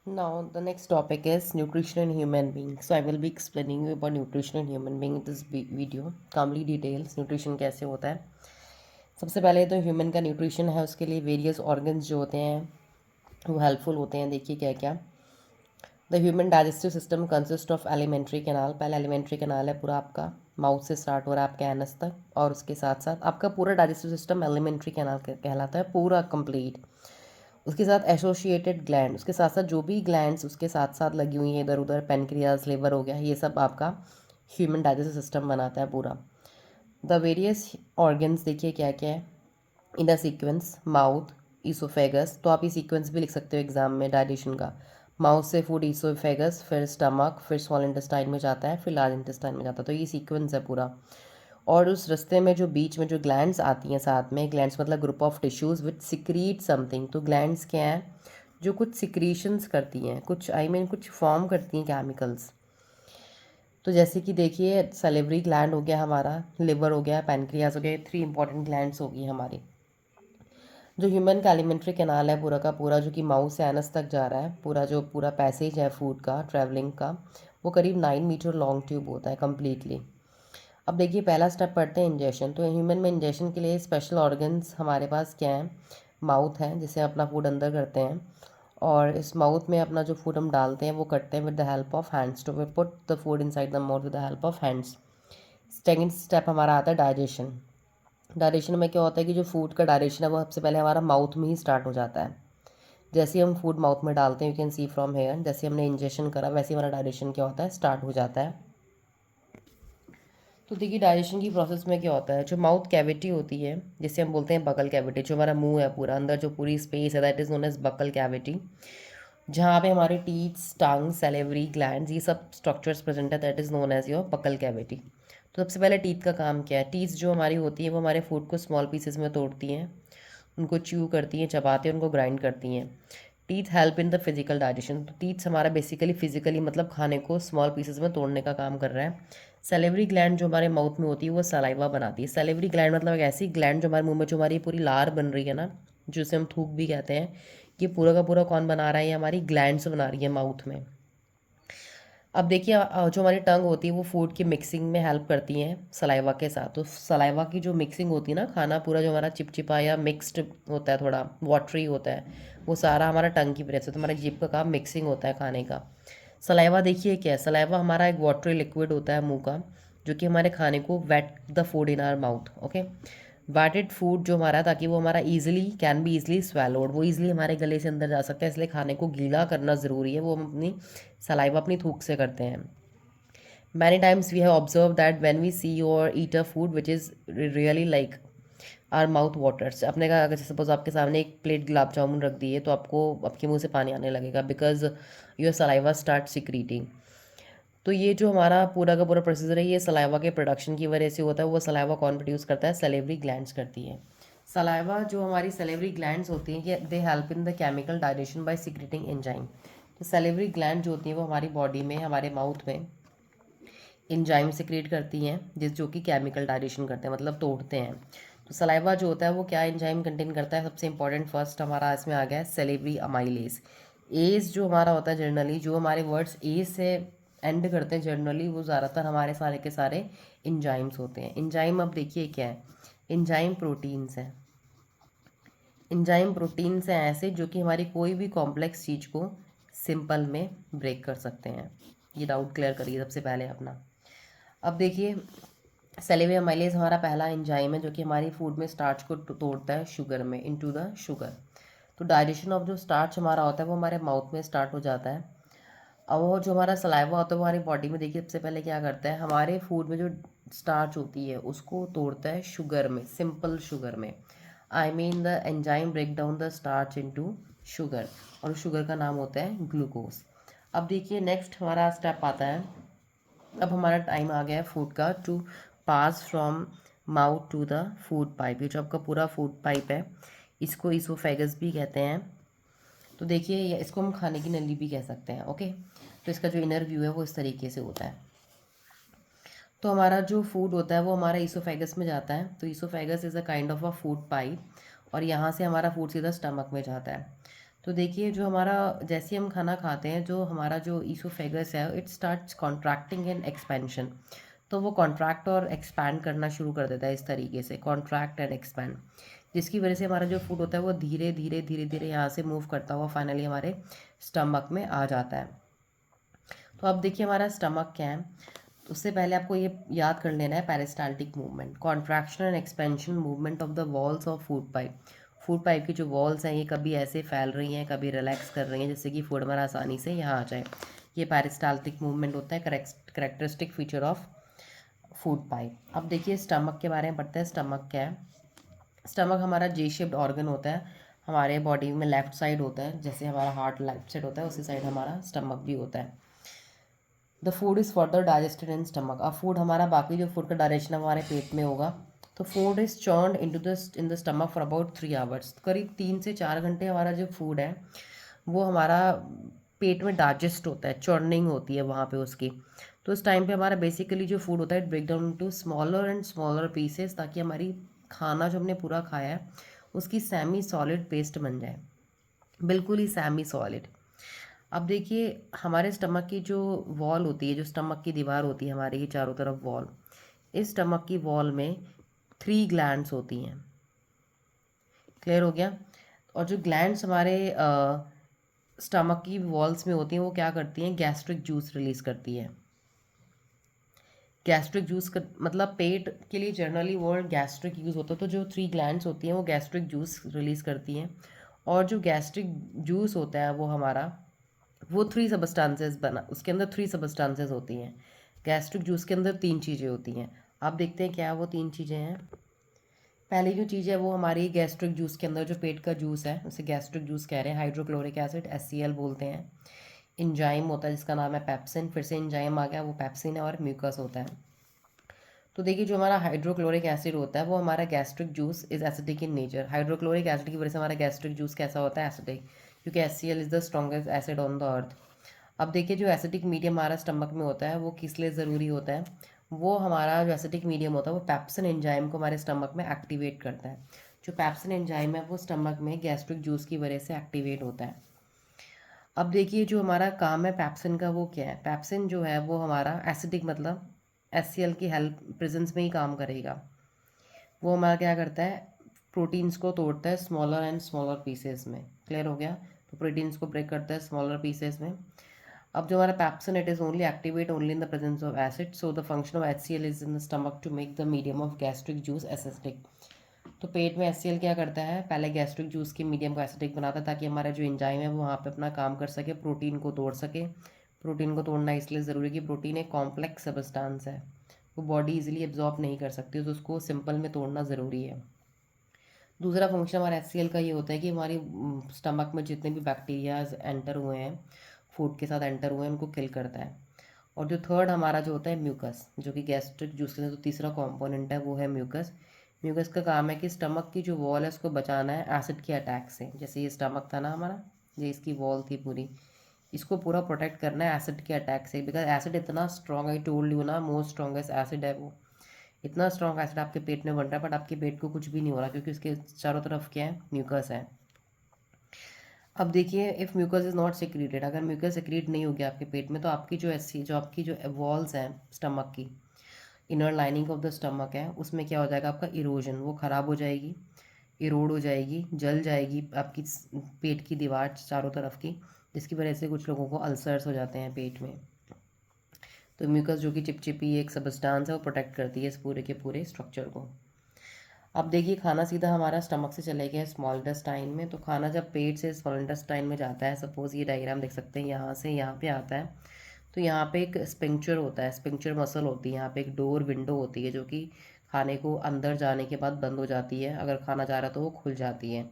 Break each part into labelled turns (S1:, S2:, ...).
S1: Now, the next topic is nutrition in human being. So, I will be explaining you about nutrition in human being in this video. Complete details, nutrition कैसे होता है. सबसे पहले तो human का nutrition है, उसके लिए वेरियस ऑर्गन्स जो होते हैं वो हेल्पफुल होते हैं. देखिए क्या क्या. The human digestive system consist of alimentary canal. पहला एलिमेंट्री कैनाल है पूरा आपका, माउथ से स्टार्ट हो रहा है आपके एनस तक, और उसके साथ साथ आपका पूरा डाइजेस्टिव सिस्टम एलिमेंट्री कैनाल कहलाता है, पूरा कंप्लीट. उसके साथ एसोसिएटेड ग्लैंड, उसके साथ साथ जो भी ग्लैंड्स उसके साथ साथ लगी हुई हैं इधर उधर, पेनक्रियाज, लीवर हो गया, ये सब आपका ह्यूमन डाइजेस्टिव सिस्टम बनाता है पूरा. द वेरियस ऑर्गन्स देखिए क्या क्या है in the sequence. Mouth, oesophagus, तो आप ये सीक्वेंस भी लिख सकते हो एग्जाम में डाइजेशन का. माउथ से फूड, ईसोफेगस, फिर स्टमक, फिर स्मॉल इंटेस्टाइन में जाता है, फिर लार्ज इंटेस्टाइन में जाता है. तो ये सीक्वेंस है पूरा. और उस रास्ते में जो बीच में जो ग्लैंड्स आती हैं साथ में, ग्लैंड्स मतलब group of tissues which secrete something. तो ग्लैंड्स क्या हैं, जो कुछ सिक्रीशंस करती हैं, कुछ कुछ फॉर्म करती हैं केमिकल्स. तो जैसे कि देखिए, सलेवरी ग्लैंड हो गया हमारा, लिवर हो गया, पैनक्रियाज हो गया, 3 इंपॉर्टेंट ग्लैंड्स होगी हमारी. जो ह्यूमन का एलिमेंट्री कैनाल है पूरा का पूरा, जो कि माउथ से एनस तक जा रहा है, पूरा जो पूरा पैसेज है फूड का, ट्रैवलिंग का, वो करीब 9 मीटर लॉन्ग ट्यूब होता है कम्प्लीटली. अब देखिए पहला स्टेप पढ़ते हैं इंजेशन. तो ह्यूमन में इंजेशन के लिए स्पेशल ऑर्गन्स हमारे पास क्या हैं. माउथ है, जिसे अपना फूड अंदर करते हैं, और इस माउथ में अपना जो फूड हम डालते हैं वो करते हैं with the help of hands. Two we put the food inside the mouth with the help of hands. Second step हमारा आता है डाइजेशन. डाइजेशन में क्या होता है कि जो फूड का डाइजेशन है वो सबसे पहले हमारा माउथ में ही स्टार्ट हो जाता है. जैसे ही हम फूड माउथ में डालते हैं, you can see from here, जैसे हमने इंजेक्शन करा वैसे हमारा डाइजेशन क्या होता है, स्टार्ट हो जाता है. तो देखिए डाइजेशन की प्रोसेस में क्या होता है, जो माउथ कैविटी होती है जिसे हम बोलते हैं बकल कैविटी, जो हमारा मुंह है पूरा अंदर जो पूरी स्पेस है, that is known as buccal cavity. जहाँ पे हमारे टीथ, टंग, सैलिवरी ग्लैंड्स, ये सब स्ट्रक्चर्स प्रेजेंट है, that is known as your buccal cavity. तो सबसे पहले टीथ का काम क्या है. टीथ जो हमारी होती है वो हमारे फूड को स्मॉल पीसेस में तोड़ती हैं, उनको च्यू करती हैं, चबाते हैं, उनको ग्राइंड करती हैं. Teeth help in the physical digestion. तो टीथ हमारा बेसिकली फिजिकली मतलब खाने को स्मॉल पीसेस में तोड़ने का काम कर रहा है. सैलिवरी ग्लैंड जो हमारे माउथ में होती है वो सलाइवा बनाती है. सैलिवरी ग्लैंड मतलब एक ऐसी ग्लैंड जो हमारे मुंह में जो हमारी पूरी लार बन रही है ना, जिसे हम थूक भी कहते हैं, ये पूरा का पूरा कौन बना रहा है, ये हमारी ग्लैंड्स बना रही है माउथ में. अब देखिए जो हमारी टंग होती है वो फूड की मिक्सिंग में हेल्प करती हैं सलाइवा के साथ. तो सलाइवा की जो मिक्सिंग होती है ना, खाना पूरा जो हमारा चिपचिपा या मिक्स्ड होता है, थोड़ा वाटरी होता है, वो सारा हमारा टंग की वजह से. तो हमारे जीभ का काम मिक्सिंग होता है खाने का. सलाइवा देखिए क्या है, सलाइवा हमारा एक वाटरी लिक्विड होता है मुंह का, जो कि हमारे खाने को wet the food in our mouth. Okay, wetted food जो हमारा, ताकि वो हमारा easily can be easily swallowed, वो ईजिली हमारे गले से अंदर जा सकता है, इसलिए खाने को गीला करना ज़रूरी है, वो हम अपनी सलाइवा अपनी थूक से करते हैं. Many times we have observe that when we see और eat a food which is really like our mouth waters. अपने का अगर सपोज आपके सामने एक प्लेट गुलाब जामुन रख दी है तो आपको आपके मुंह से पानी आने लगेगा, because your saliva start secreting. तो ये जो हमारा पूरा का पूरा प्रोसीजर है, ये सलाइवा के प्रोडक्शन की वजह से होता है. वो सलाइवा कौन प्रोड्यूस करता है, सलेवरी ग्लैंड्स करती है. सलाइवा जो हमारी सलेवरी ग्लैंड्स होती हैं, ये they help in the chemical digestion bye secreting enzyme. तो सलेवरी ग्लैंड जो होती हैं वो हमारी बॉडी में, हमारे माउथ में एंजाइम सिक्रेट करती हैं, जो कि केमिकल डाइजेशन करते हैं, मतलब तोड़ते हैं. तो सलाइवा जो होता है वो क्या एंजाइम कंटेन करता है, सबसे इंपॉर्टेंट फर्स्ट हमारा इसमें आ गया है सलेवरी अमाइलेज. एज जो हमारा होता है जनरली, जो हमारे वर्ड्स ए से एंड करते हैं जनरली, वो ज़्यादातर हमारे सारे के सारे एंजाइम्स होते हैं. एंजाइम अब देखिए क्या है, एंजाइम प्रोटीन्स हैं. एंजाइम प्रोटीन्स हैं ऐसे जो कि हमारी कोई भी कॉम्प्लेक्स चीज़ को सिंपल में ब्रेक कर सकते हैं. ये डाउट क्लियर करिए सबसे पहले अपना. अब देखिए सैलिवा अमाइलेज हमारा पहला एंजाइम है जो कि हमारी फूड में स्टार्च को तोड़ता है शुगर में, इनटू द शुगर. तो डाइजेशन ऑफ जो स्टार्च हमारा होता है वो हमारे माउथ में स्टार्ट हो जाता है. अब वो जो हमारा सलाइवा होता है वो हमारी बॉडी में देखिए सबसे पहले क्या करता है, हमारे फूड में जो स्टार्च होती है उसको तोड़ता है शुगर में, सिंपल शुगर में. I mean the enzyme break down the starch into sugar, और शुगर का नाम होता है ग्लूकोज. अब देखिए नेक्स्ट हमारा स्टेप आता है. अब हमारा टाइम आ गया है फूड का, to pass from mouth to the food pipe. ये जो आपका पूरा फूड पाइप है इसको ईसोफेगस भी कहते हैं. तो देखिए इसको हम खाने की नली भी कह सकते हैं. ओके, तो इसका जो इनर व्यू है वो इस तरीके से होता है. तो हमारा जो फूड होता है वो हमारा ईसोफेगस में जाता है. तो oesophagus is a kind of a food pipe, और यहाँ से हमारा फूड सीधा स्टमक में जाता है. तो देखिए जो हमारा, जैसे हम खाना खाते हैं, जो हमारा जो ईसोफेगस है it starts contracting and expansion. तो वो कॉन्ट्रैक्ट और एक्सपैंड करना शुरू कर देता है इस तरीके से, कॉन्ट्रैक्ट एंड एक्सपैंड, जिसकी वजह से हमारा जो फूड होता है वो धीरे धीरे धीरे धीरे यहाँ से मूव करता हुआ फाइनली हमारे स्टमक में आ जाता है। तो अब देखिए हमारा स्टमक क्या है। तो उससे पहले आपको ये याद कर लेना है, peristaltic movement, contraction and expansion movement of the walls of food pipe. Food pipe की जो वॉल्स हैं ये कभी ऐसे फैल रही हैं, कभी रिलैक्स कर रही हैं, जिससे कि फूड हमारा आसानी से यहाँ आ जाए। ये पेरिस्टाल्टिक मूवमेंट होता है, characteristic feature of food pipe. अब देखिए स्टमक के बारे में पढ़ते हैं। स्टमक क्या है। स्टमक हमारा जे शेप्ड ऑर्गन होता है, हमारे बॉडी में लेफ्ट साइड होता है, जैसे हमारा हार्ट लेफ्ट साइड होता है उसी साइड हमारा स्टमक भी होता है। The food is further digested in stomach. अब फूड हमारा, बाकी जो फूड का डायरेक्शन हमारे पेट में होगा, तो food is churned in the stomach for about 3 hours. करीब 3 से 4 घंटे हमारा जो फूड है वो हमारा पेट में डाइजेस्ट होता है, चर्निंग होती है वहाँ पे उसकी। तो उस टाइम पे हमारा बेसिकली जो फूड होता है break down to smaller and smaller pieces, ताकि हमारी खाना जो हमने पूरा खाया है उसकी सेमी सॉलिड पेस्ट बन जाए, बिल्कुल ही सेमी सॉलिड। अब देखिए हमारे स्टमक की जो वॉल होती है, जो स्टमक की दीवार होती है हमारे, ये चारों तरफ वॉल, इस स्टमक की वॉल में 3 ग्लैंड्स होती हैं। क्लियर हो गया। और जो ग्लैंड्स हमारे स्टमक की वॉल्स में होती हैं वो क्या करती हैं, गैस्ट्रिक जूस रिलीज़ करती है। गैस्ट्रिक जूस का मतलब पेट के लिए जनरली वर्ड गैस्ट्रिक यूज़ होता है, तो जो 3 ग्लैंड्स होती हैं वो गैस्ट्रिक जूस रिलीज़ करती हैं। और जो गैस्ट्रिक जूस होता है वो हमारा, वो 3 सबस्टांसेस बना, उसके अंदर 3 सबस्टांसेस होती हैं। गैस्ट्रिक जूस के अंदर 3 चीज़ें होती हैं। आप देखते हैं क्या वो 3 चीज़ें हैं। पहली जो चीज़ है वो हमारी गैस्ट्रिक जूस के अंदर, जो पेट का जूस है उसे गैस्ट्रिक जूस कह रहे हैं, हाइड्रोक्लोरिक एसिड HCl बोलते हैं। इंजाइम होता है जिसका नाम है पेप्सिन, फिर से इंजाइम आ गया, वो पेप्सिन है, और म्यूकस होता है। तो देखिए जो हमारा हाइड्रोक्लोरिक एसिड होता है वो हमारा gastric juice is acidic in nature. Hydrochloric acid की वजह से हमारा गैस्ट्रिक जूस कैसा होता है, एसिडिक, क्योंकि HCl is the strongest acid on the earth. अब देखिए जो एसिडिक मीडियम हमारा स्टमक में होता है वो किस लिए ज़रूरी होता है, वो हमारा जो एसिडिक मीडियम होता है वो पेप्सिन एंजाइम को हमारे स्टमक में एक्टिवेट करता है। जो पेप्सिन एंजाइम है वो स्टमक में गैस्ट्रिक जूस की वजह से एक्टिवेट होता है। अब देखिए जो हमारा काम है पेप्सिन का वो क्या है। पेप्सिन जो है वो हमारा एसिडिक, मतलब HCl की हेल्प प्रेजेंस में ही काम करेगा। वो हमारा क्या करता है, प्रोटीन्स को तोड़ता है स्मॉलर एंड स्मॉलर पीसेस में। क्लियर हो गया। तो प्रोटीन्स को ब्रेक करता है स्मॉलर पीसेस में। अब जो हमारा pepsin, it is only activate only in the presence of acid, so the function of HCl is in the stomach to make the medium of gastric juice acidic. तो पेट में HCl क्या करता है, पहले गैस्ट्रिक जूस के medium को acidic बनाता है ताकि हमारा जो एंजाइम है वो वहाँ पे अपना काम कर सके, प्रोटीन को तोड़ सके। प्रोटीन को तोड़ना इसलिए ज़रूरी है कि प्रोटीन एक कॉम्प्लेक्स सब्सटेंस है, वो बॉडी इजीली एब्जॉर्ब नहीं कर सकती, तो उसको सिंपल में तोड़ना ज़रूरी है। दूसरा फंक्शन हमारा HCl का ये होता है कि हमारी स्टमक में जितने भी बैक्टीरियाज एंटर हुए हैं, फूड के साथ एंटर हुए हैं, उनको किल करता है। और जो थर्ड हमारा जो होता है म्यूकस, जो कि गैस्ट्रिक जूस के अंदर जो तीसरा कंपोनेंट है वो है म्यूकस। म्यूकस का काम है कि स्टमक की जो वॉल है उसको बचाना है एसिड के अटैक से। जैसे ये स्टमक था ना हमारा, ये इसकी वॉल थी पूरी, इसको पूरा प्रोटेक्ट करना है एसिड के अटैक से, बिकॉज एसिड इतना स्ट्रॉन्ग है, टोल्ड यू ना, मोस्ट स्ट्रॉन्गेस्ट एसिड है वो। इतना स्ट्रॉन्ग एसिड आपके पेट में बन रहा है बट आपके पेट को कुछ भी नहीं हो रहा, क्योंकि उसके चारों तरफ क्या है, म्यूकस है। अब देखिए if mucus is not secreted, अगर म्यूकस सिक्रीट नहीं होगी आपके पेट में, तो आपकी जो ऐसी जो आपकी जो वॉल्स हैं स्टमक की, inner lining of the stomach है, उसमें क्या हो जाएगा, आपका इरोजन, वो ख़राब हो जाएगी, इरोड हो जाएगी, जल जाएगी आपकी पेट की दीवार चारों तरफ की, जिसकी वजह से कुछ लोगों को अल्सर्स हो जाते हैं पेट में। तो म्यूकस जो कि चिपचिपी एक सब्सटेंस है वो प्रोटेक्ट करती है इस पूरे के पूरे स्ट्रक्चर को। अब देखिए खाना सीधा हमारा स्टमक से चले गया स्मॉल इंटेस्टाइन में, तो खाना जब पेट से स्मॉल इंटेस्टाइन में जाता है, सपोज़ ये डायग्राम देख सकते हैं, यहाँ से यहाँ पे आता है, तो यहाँ पे एक स्पिंक्चर होता है, स्पिंक्चर मसल होती है, यहाँ पे एक डोर विंडो होती है जो कि खाने को अंदर जाने के बाद बंद हो जाती है, अगर खाना जा रहा है तो वो खुल जाती है।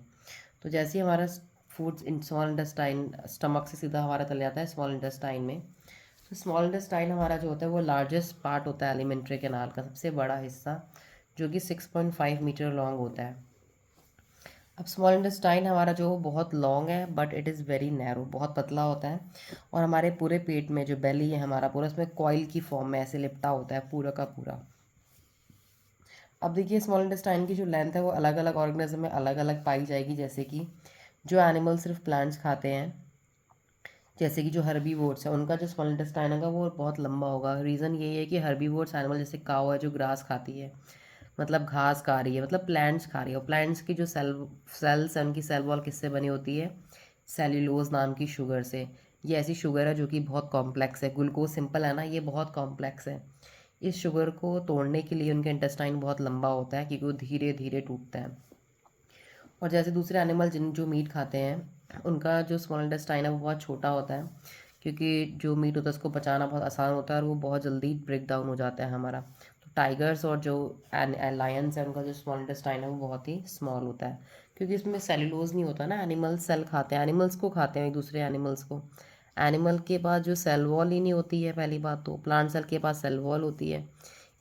S1: तो जैसे ही हमारा food in small intestine stomach से सीधा हमारा चले जाता है स्मॉल इंटेस्टाइन में, तो स्मॉल इंटेस्टाइन हमारा जो होता है वो लार्जेस्ट पार्ट होता है एलिमेंट्री कैनाल का, सबसे बड़ा हिस्सा, जो कि 6.5 मीटर लॉन्ग होता है। अब स्मॉल इंटेस्टाइन हमारा जो बहुत लॉन्ग है but it is very narrow, बहुत पतला होता है, और हमारे पूरे पेट में जो बेली है हमारा पूरा, उसमें कॉइल की फॉर्म में ऐसे लिपटा होता है पूरा का पूरा। अब देखिए स्मॉल इंटेस्टाइन की जो लेंथ है वो अलग अलग ऑर्गेनिज्म में अलग अलग पाई जाएगी, जैसे कि जो एनिमल सिर्फ प्लांट्स खाते हैं, जैसे कि जो हर्बीवोर्स है, उनका जो स्मॉल इंटेस्टाइन होगा वो बहुत लंबा होगा। रीज़न यही है कि हर्बीवोर्स एनिमल जैसे काऊ है जो ग्रास खाती है, मतलब घास खा रही है, मतलब प्लांट्स खा रही है, और प्लांट्स की जो सेल्स है उनकी सेल वॉल किससे बनी होती है? सेल्यूलोज नाम की शुगर से। ये ऐसी शुगर है जो कि बहुत कॉम्प्लेक्स है। ग्लूकोज सिंपल है ना, ये बहुत कॉम्प्लेक्स है। इस शुगर को तोड़ने के लिए उनका इंटेस्टाइन बहुत लंबा होता है, क्योंकि वो धीरे धीरे टूटता है। और जैसे दूसरे एनिमल जिन जो मीट खाते हैं, उनका जो स्मॉल इंटेस्टाइन है वो बहुत छोटा होता है, क्योंकि जो मीट होता है उसको पचाना बहुत आसान होता है और वो बहुत जल्दी ब्रेक डाउन हो जाता है हमारा। तो टाइगर्स और जो लायंस है उनका जो स्मॉल इंटेस्टाइन है वो बहुत ही स्मॉल होता है, क्योंकि इसमें सेल्यूलोज नहीं होता ना। एनिमल्स सेल खाते हैं, एनिमल्स को खाते हैं एक दूसरे एनिमल्स को। एनिमल के पास जो सेल वॉल ही नहीं होती है, पहली बात तो प्लांट सेल के पास सेल वॉल होती है,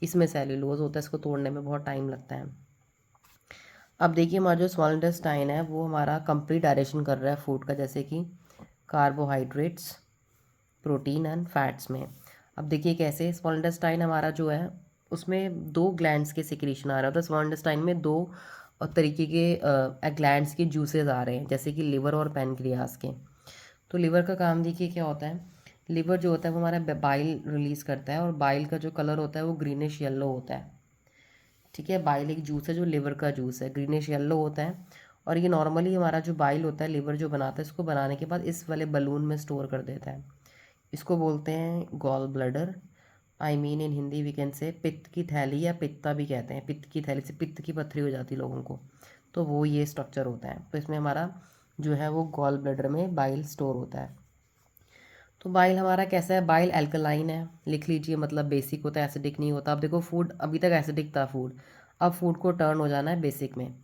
S1: इसमें सेल्यूलोज होता है, इसको तोड़ने में बहुत टाइम लगता है। अब देखिए हमारा जो स्मॉल इंटेस्टाइन है वो हमारा कंप्लीट डायरेक्शन कर रहा है फूड का, जैसे कि कार्बोहाइड्रेट्स, प्रोटीन एंड फैट्स में। अब देखिए कैसे स्मॉल इंटेस्टाइन हमारा जो है उसमें दो ग्लैंड्स के सिक्रीशन आ रहा है, तो स्मॉल इंटेस्टाइन में दो तरीके के ग्लैंड्स के जूसेस आ रहे हैं, जैसे कि लिवर और पैनक्रियास के। तो लिवर का काम देखिए क्या होता है। लिवर जो होता है वो हमारा बाइल रिलीज़ करता है, और बाइल का जो कलर होता है वो ग्रीनिश येलो होता है। ठीक है, बाइल एक जूस है जो लिवर का जूस है, ग्रीनिश येलो होता है। और ये नॉर्मली हमारा जो बाइल होता है लिवर जो बनाता है, इसको बनाने के बाद इस वाले बलून में स्टोर कर देता है। इसको बोलते हैं gall bladder. I mean in Hindi we can say पित्त की थैली, या पित्ता भी कहते हैं। पित्त की थैली से पित्त की पथरी हो जाती है लोगों को, तो वो ये स्ट्रक्चर होता है। तो इसमें हमारा जो है वो गॉल ब्लैडर में बाइल स्टोर होता है। तो बाइल हमारा कैसा है? बाइल एल्कलाइन है, लिख लीजिए, मतलब बेसिक होता है, एसिडिक नहीं होता। अब देखो फूड अभी तक एसिडिक था फूड, अब फूड को टर्न हो जाना है बेसिक में।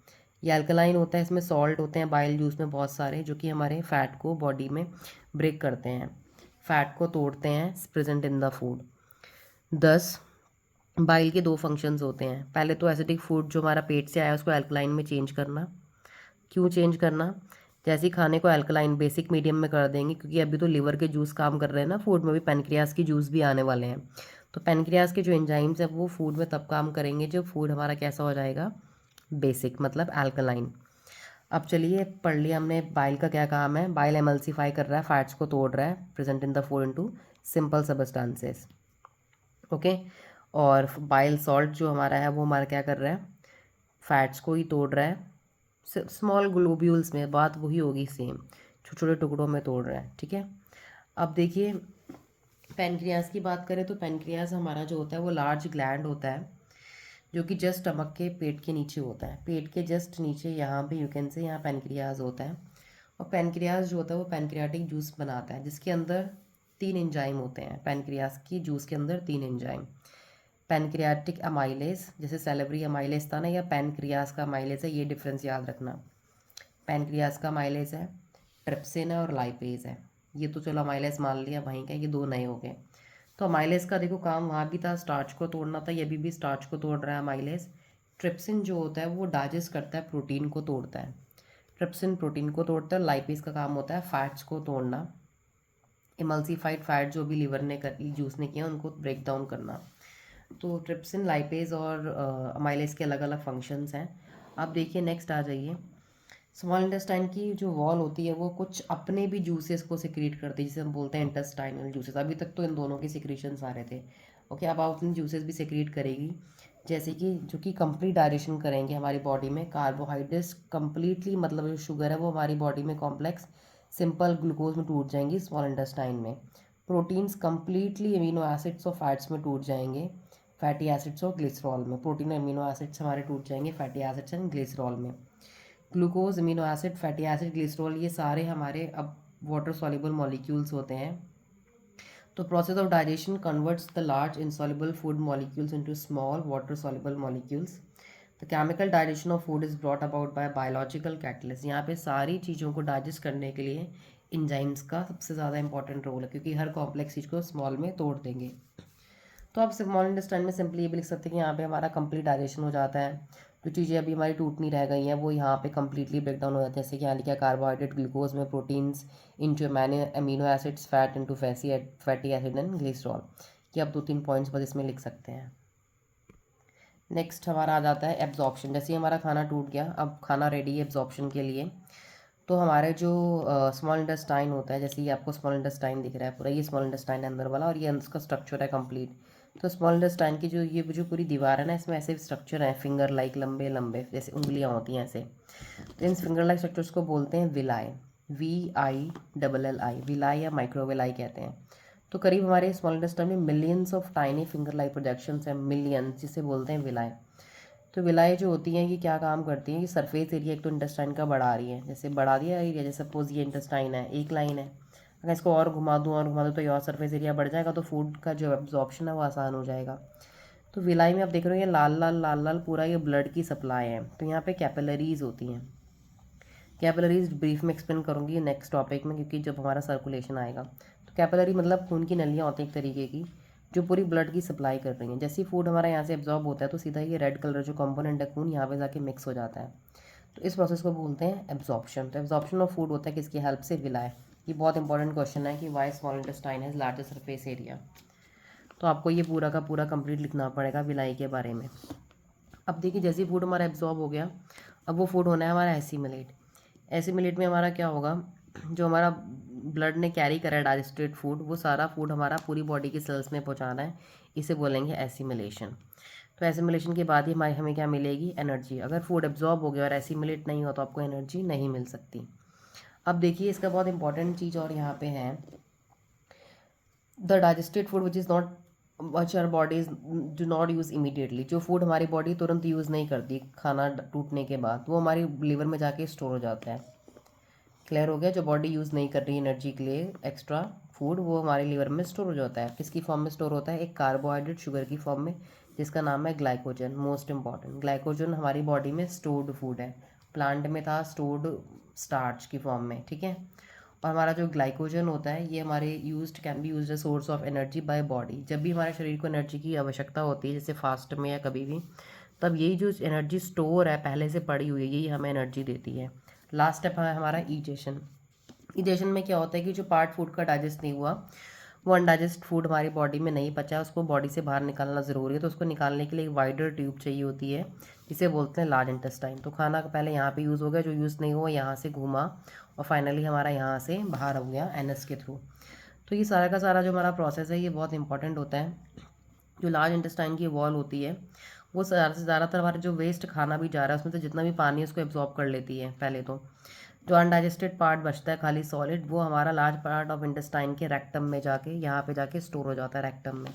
S1: ये एल्कलाइन होता है, इसमें सॉल्ट होते हैं बाइल जूस में बहुत सारे, जो कि हमारे फैट को बॉडी में ब्रेक करते हैं, फैट को तोड़ते हैं present in the food. 10 bile के दो फंक्शंस होते हैं। पहले तो एसिडिक फूड जो हमारा पेट से आया उसको एल्कलाइन में चेंज करना। क्यों चेंज करना? जैसे ही खाने को अल्कलाइन बेसिक मीडियम में कर देंगे, क्योंकि अभी तो लिवर के जूस काम कर रहे हैं ना फूड में, भी पेनक्रियास की जूस भी आने वाले हैं। तो पेनक्रियास के जो एंजाइम्स हैं वो फूड में तब काम करेंगे जब फूड हमारा कैसा हो जाएगा? बेसिक, मतलब अल्कलाइन। अब चलिए पढ़ लिया हमने बाइल का क्या काम है। बाइल एमल्सीफाई कर रहा है, फैट्स को तोड़ रहा है, present in the food into simple substances. Okay. और बाइल सॉल्ट जो हमारा है वो हमारा क्या कर रहा है? फैट्स को ही तोड़ रहा है, स्मॉल ग्लोब्यूल्स में, बात वही होगी सेम, छोटे छोटे टुकड़ों में तोड़ रहा है। ठीक है। अब देखिए पेनक्रियास की बात करें तो पेनक्रियास हमारा जो होता है वो लार्ज ग्लैंड होता है, जो कि जस्ट स्टमक के पेट के नीचे होता है। पेट के जस्ट नीचे यहाँ पे यू कैन से यहाँ पेनक्रियास होता है। और पेनक्रियास जो होता है वो पेनक्रियाटिक जूस बनाता है, जिसके अंदर 3 एंजाइम होते हैं। पेनक्रियास की जूस के अंदर 3 एंजाइम। पैनक्रियाटिक अमाइलेज, जैसे सेलेब्री अमाइलेज था ना, या पैनक्रियास का अमाइलेज है, ये डिफरेंस याद रखना। पैनक्रियास का अमाइलेज है, ट्रिप्सिन है, और लाइपेज है। ये तो चलो अमाइलेज मान लिया वहीं का, ये दो नए हो गए। तो अमाइलेज का देखो काम वहाँ भी था, स्टार्च को तोड़ना था, ये भी स्टार्च को तोड़ रहा है अमाइलेज। ट्रिप्सिन जो होता है वो डाइजेस्ट करता है, प्रोटीन को तोड़ता है। ट्रिप्सिन प्रोटीन को तोड़ता है। लाइपेज का काम होता है फैट्स को तोड़ना, इमल्सिफाइड फैट जो भी लिवर ने जूस ने किया उनको ब्रेक डाउन करना। तो ट्रिप्सिन, लाइपेज और अमाइलेज के अलग अलग फंक्शंस हैं। अब देखिए नेक्स्ट आ जाइए। स्मॉल इंटेस्टाइन की जो वॉल होती है वो कुछ अपने भी जूसेस को सिक्रीट करती है, जिसे हम बोलते हैं इंटेस्टाइनल जूसेस। अभी तक तो इन दोनों के सिक्रीशंस आ रहे थे। ओके, अब अपने जूसेस भी सिक्रीट करेगी, जैसे कि जो कि कंप्लीट डायरेक्शन करेंगे हमारी बॉडी में। कार्बोहाइड्रेट्स कंप्लीटली, मतलब जो शुगर है वो हमारी बॉडी में कॉम्प्लेक्स सिंपल ग्लूकोज में टूट जाएंगी स्मॉल इंटेस्टाइन में। प्रोटीन्स कंप्लीटली अमीनो एसिड्स और फैट्स में टूट जाएंगे, फैटी एसिड्स और ग्लिसरॉल में। प्रोटीन अमीनो एसिड्स हमारे टूट जाएंगे फैटी एसिड्स एंड ग्लिसरॉल में। Glucose, amino acid, fatty acid, glycerol, ये सारे हमारे अब वाटर सॉल्युबल मॉलिक्यूल्स होते हैं। तो process of digestion converts the large insoluble food molecules into small water soluble molecules. The chemical digestion of food is brought about by biological catalyst. यहाँ पे सारी चीज़ों को डाइजेस्ट करने के लिए इंजाइम्स का सबसे ज़्यादा इंपॉर्टेंट रोल है, क्योंकि हर कॉम्प्लेक्स चीज़ को स्मॉल में तोड़ देंगे। तो आप स्मॉल इंटेस्टाइन में सिंपली ये भी लिख सकते हैं कि यहाँ पे हमारा कंप्लीट डाइजेशन हो जाता है। जो चीज़ें अभी हमारी टूट नहीं रह गई हैं वो यहाँ पे कंप्लीटली ब्रेक डाउन हो जाती है, जैसे कि यहाँ लिखा कार्बोहाइड्रेट, ग्लूकोज में, proteins into amino acids, fat into fatty acid and glycerol. ये आप 2-3 पॉइंट्स बस इसमें लिख सकते हैं। नेक्स्ट हमारा आ जाता है एब्जॉर्प्शन। जैसे ही हमारा खाना टूट गया, अब खाना रेडी है एब्जॉर्प्शन के लिए। तो हमारे जो स्मॉल इंटेस्टाइन होता है, जैसे ये आपको स्मॉल इंटेस्टाइन दिख रहा है पूरा, ये स्मॉल इंटेस्टाइन है अंदर वाला और ये इसका स्ट्रक्चर है कंप्लीट। तो स्मॉल इंटेस्टाइन की जो पूरी दीवार है ना, इसमें ऐसे स्ट्रक्चर है फिंगर लाइक, लंबे लंबे जैसे उंगलियां होती हैं ऐसे। तो इन फिंगर लाइक स्ट्रक्चर्स को बोलते हैं विलाई, VILLI, विलाई या माइक्रोविलाई कहते हैं। तो करीब हमारे स्मॉल इंटेस्टाइन में millions of tiny finger like projections हैं, मिलियंस, जिसे बोलते हैं विलाई। तो विलायें जो होती हैं ये क्या काम करती हैं, कि सरफेस एरिया एक तो इंटेस्टाइन का बढ़ा रही है, जैसे बढ़ा दिया एरिया, जैसे सपोज ये इंटेस्टाइन है, एक लाइन है, अगर इसको और घुमा दूँ तो ये और सरफेस एरिया बढ़ जाएगा, तो फूड का जो एब्जॉर्प्शन है वो आसान हो जाएगा। तो विलाई में आप देख रहे हो ये लाल लाल लाल लाल पूरा ये ब्लड की सप्लाई है। तो यहाँ पे कैपिलरीज होती हैं। कैपिलरीज ब्रीफ में एक्सप्लेन करूँगी नेक्स्ट टॉपिक में, क्योंकि जब हमारा सर्कुलेशन आएगा। तो कैपिलरी मतलब खून की नलियाँ होती हैं एक तरीके की, जो पूरी ब्लड की सप्लाई कर रही हैं। जैसे ही फूड हमारा यहाँ से एब्जॉर्ब होता है तो सीधा ये रेड कलर जो कंपोनेंट है खून, यहाँ पे जाके मिक्स हो जाता है। तो इस प्रोसेस को बोलते हैं एब्जॉर्प्शन। तो एब्जॉर्प्शन ऑफ फूड होता है किसकी हेल्प से, विलाय। ये बहुत इंपॉर्टेंट क्वेश्चन है कि why small intestine has largest surface area. तो आपको ये पूरा का पूरा कंप्लीट लिखना पड़ेगा विलाई के बारे में। अब देखिए जैसे ही फूड हमारा एब्जॉर्ब हो गया, अब वो फूड होना है हमारा एसिमिलेट। एसिमिलेट में हमारा क्या होगा, जो हमारा ब्लड ने कैरी करा है डाइजेस्टेड फूड, वो सारा फूड हमारा पूरी बॉडी के सेल्स में पहुंचाना है, इसे बोलेंगे एसिमिलेशन। तो एसिमिलेशन के बाद ही हमारी हमें क्या मिलेगी, एनर्जी। अगर फूड एब्जॉर्ब हो गया और एसिमिलेट नहीं हो तो आपको एनर्जी नहीं मिल सकती। अब देखिए इसका बहुत इंपॉर्टेंट चीज़ और यहाँ पे है, the digested food which is not which our bodies do not use immediately, जो फूड हमारी बॉडी तुरंत यूज़ नहीं करती खाना टूटने के बाद, वो हमारी लीवर में जाके स्टोर हो जाता है। क्लियर हो गया, जो बॉडी यूज़ नहीं कर रही एनर्जी के लिए एक्स्ट्रा फूड, वो हमारे लीवर में स्टोर हो जाता है। किसकी फॉर्म में स्टोर होता है, एक कार्बोहाइड्रेट शुगर की फॉर्म में, जिसका नाम है ग्लाइकोजन। मोस्ट इंपॉर्टेंट, ग्लाइकोजन हमारी बॉडी में स्टोर्ड फूड है। प्लांट में था स्टोर्ड स्टार्च की फॉर्म में, ठीक है। और हमारा जो ग्लाइकोजन होता है ये हमारे can be use a source of energy by body. जब भी हमारे शरीर को एनर्जी की आवश्यकता होती है, जैसे फास्ट में या कभी भी, तब यही जो एनर्जी स्टोर है पहले से पड़ी हुई है, यही हमें एनर्जी देती है। लास्ट स्टेप है हमारा ईजेशन। ईजेशन में क्या होता है कि जो पार्ट फूड का डाइजेस्ट नहीं हुआ, वो अनडाइजेस्ट फूड हमारी बॉडी में नहीं पचा, उसको बॉडी से बाहर निकालना ज़रूरी है। तो उसको निकालने के लिए एक वाइडर ट्यूब चाहिए होती है, जिसे बोलते हैं लार्ज इंटेस्टाइन। तो खाना पहले यहाँ पे यूज़ हो गया, जो यूज़ नहीं हुआ यहाँ से घूमा और फाइनली हमारा यहाँ से बाहर हो गया एनएस के थ्रू। तो ये सारा का सारा जो हमारा प्रोसेस है ये बहुत इंपॉर्टेंट होता है। जो लार्ज इंटेस्टाइन की वॉल होती है वो ज़्यादातर हमारे जो वेस्ट खाना भी जा रहा है उसमें से जितना भी पानी है उसको एब्जॉर्ब कर लेती है पहले तो। जो अनडाइजेस्टेड पार्ट बचता है खाली सॉलिड, वो हमारा लार्ज पार्ट ऑफ इंटेस्टाइन के रेक्टम में जाके यहाँ पे जाके स्टोर हो जाता है रेक्टम में।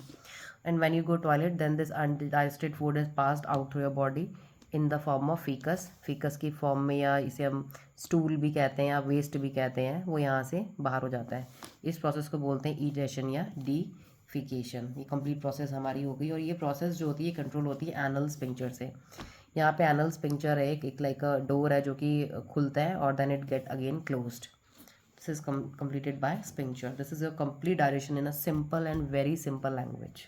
S1: And when you go toilet then this undigested food is passed out through your body in the form of faeces. Faeces की फॉर्म में, या इसे हम स्टूल भी कहते हैं या वेस्ट भी कहते हैं, वो यहाँ से बाहर हो जाता है। इस प्रोसेस को बोलते हैं ईजेशन या डीफिकेशन। ये कंप्लीट प्रोसेस हमारी हो गई। और ये प्रोसेस जो होती है कंट्रोल होती है एनल स्फिंक्टर से। यहाँ पे एनल स्फिंक्टर है, एक लाइक अ डोर है जो कि खुलता है और then it get again closed. This is completed by sphincter. This is your complete direction in a simple and very simple language.